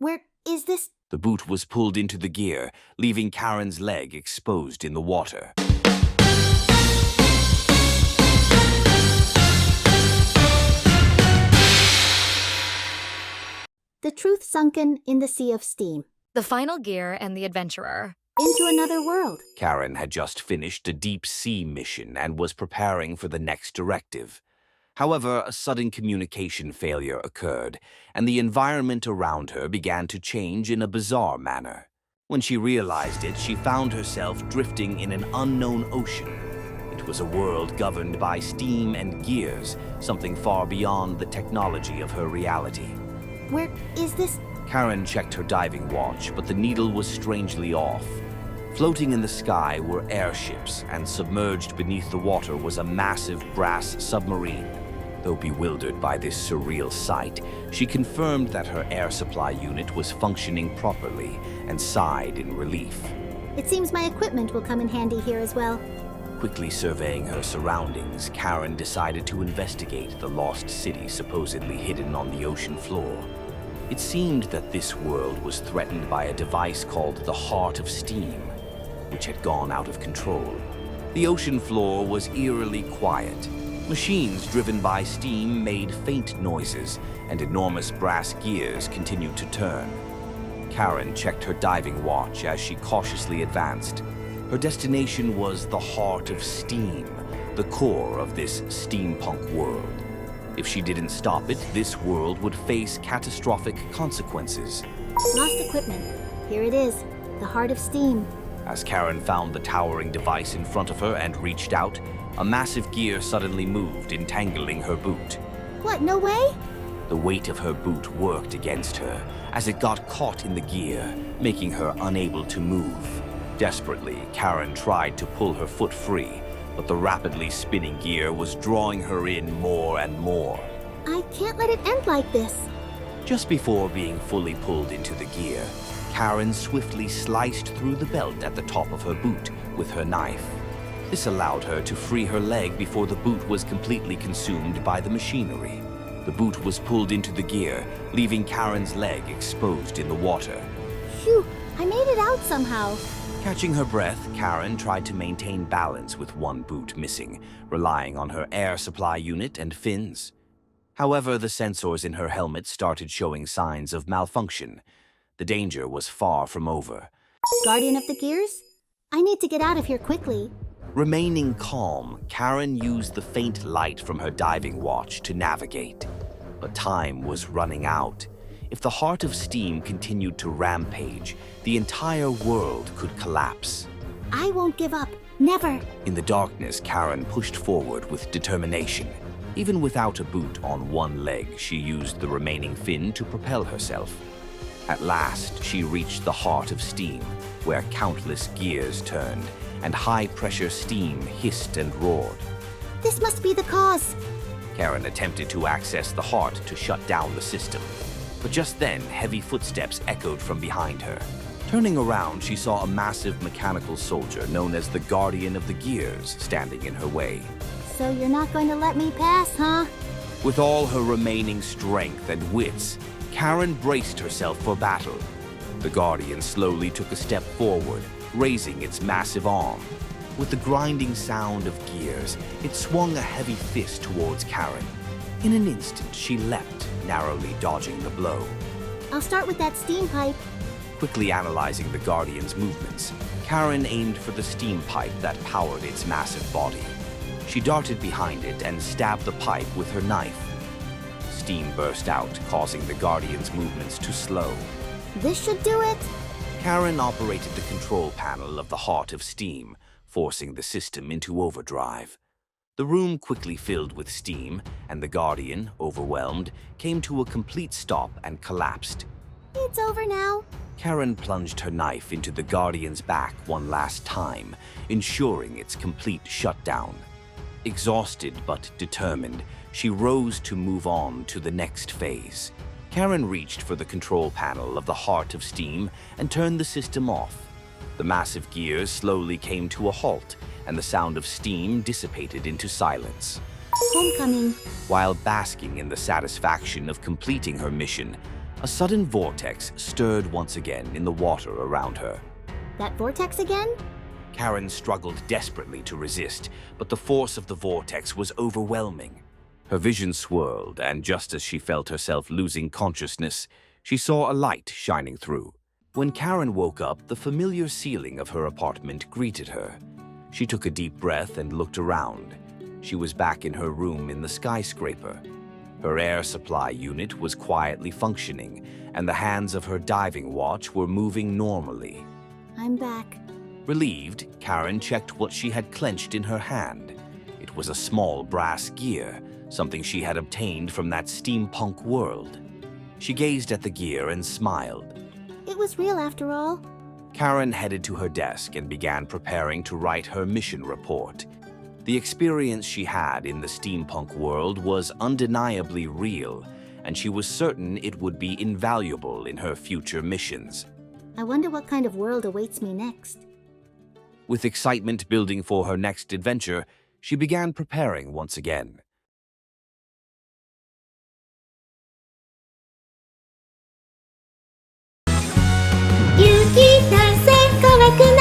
Where is this? The boot was pulled into the gear, leaving Karen's leg exposed in the water. The Truth Sunken in the Sea of Steam. The final gear and the adventurer. Into another world. Karen had just finished a deep-sea mission and was preparing for the next directive. However, a sudden communication failure occurred, and the environment around her began to change in a bizarre manner. When she realized it, she found herself drifting in an unknown ocean. It was a world governed by steam and gears, something far beyond the technology of her reality. Where is this? Karen checked her diving watch, but the needle was strangely off. Floating in the sky were airships, and submerged beneath the water was a massive brass submarine. Though bewildered by this surreal sight, she confirmed that her air supply unit was functioning properly and sighed in relief. It seems my equipment will come in handy here as well. Quickly surveying her surroundings, Karen decided to investigate the lost city supposedly hidden on the ocean floor. It seemed that this world was threatened by a device called the Heart of Steam, which had gone out of control. The ocean floor was eerily quiet. Machines driven by steam made faint noises, and enormous brass gears continued to turn. Karen checked her diving watch as she cautiously advanced. Her destination was the Heart of Steam, the core of this steampunk world. If she didn't stop it, this world would face catastrophic consequences. Lost equipment. Here it is, the Heart of Steam. As Karen found the towering device in front of her and reached out, a massive gear suddenly moved, entangling her boot. What, no way? The weight of her boot worked against her as it got caught in the gear, making her unable to move. Desperately, Karen tried to pull her foot free, but the rapidly spinning gear was drawing her in more and more. I can't let it end like this. Just before being fully pulled into the gear, Karen swiftly sliced through the belt at the top of her boot with her knife. This allowed her to free her leg before the boot was completely consumed by the machinery. The boot was pulled into the gear, leaving Karen's leg exposed in the water. Phew, I made it out somehow. Catching her breath, Karen tried to maintain balance with one boot missing, relying on her air supply unit and fins. However, the sensors in her helmet started showing signs of malfunction. The danger was far from over. Guardian of the Gears? I need to get out of here quickly. Remaining calm, Karen used the faint light from her diving watch to navigate. But time was running out. If the Heart of Steam continued to rampage, the entire world could collapse. I won't give up. Never. In the darkness, Karen pushed forward with determination. Even without a boot on one leg, she used the remaining fin to propel herself. At last, she reached the Heart of Steam, where countless gears turned and high-pressure steam hissed and roared. This must be the cause. Karen attempted to access the heart to shut down the system. But just then, heavy footsteps echoed from behind her. Turning around, she saw a massive mechanical soldier known as the Guardian of the Gears standing in her way. So you're not going to let me pass, huh? With all her remaining strength and wits, Karen braced herself for battle. The Guardian slowly took a step forward, raising its massive arm. With the grinding sound of gears, it swung a heavy fist towards Karen. In an instant, she leapt, narrowly dodging the blow. I'll start with that steam pipe. Quickly analyzing the Guardian's movements, Karen aimed for the steam pipe that powered its massive body. She darted behind it and stabbed the pipe with her knife. Steam burst out, causing the Guardian's movements to slow. This should do it. Karen operated the control panel of the Heart of Steam, forcing the system into overdrive. The room quickly filled with steam, and the Guardian, overwhelmed, came to a complete stop and collapsed. It's over now. Karen plunged her knife into the Guardian's back one last time, ensuring its complete shutdown. Exhausted but determined, she rose to move on to the next phase. Karen reached for the control panel of the Heart of Steam and turned the system off. The massive gears slowly came to a halt, and the sound of steam dissipated into silence. Homecoming. While basking in the satisfaction of completing her mission, A sudden vortex stirred once again in the water around her. That vortex again? Karen struggled desperately to resist, but the force of the vortex was overwhelming. Her vision swirled, and just as she felt herself losing consciousness, she saw a light shining through. When Karen woke up, the familiar ceiling of her apartment greeted her. She took a deep breath and looked around. She was back in her room in the skyscraper. Her air supply unit was quietly functioning, and the hands of her diving watch were moving normally. I'm back. Relieved, Karen checked what she had clenched in her hand. It was a small brass gear, something she had obtained from that steampunk world. She gazed at the gear and smiled. It was real after all. Karen headed to her desk and began preparing to write her mission report. The experience she had in the steampunk world was undeniably real, and she was certain it would be invaluable in her future missions. I wonder what kind of world awaits me next. With excitement building for her next adventure, she began preparing once again. 雪探せ怖くない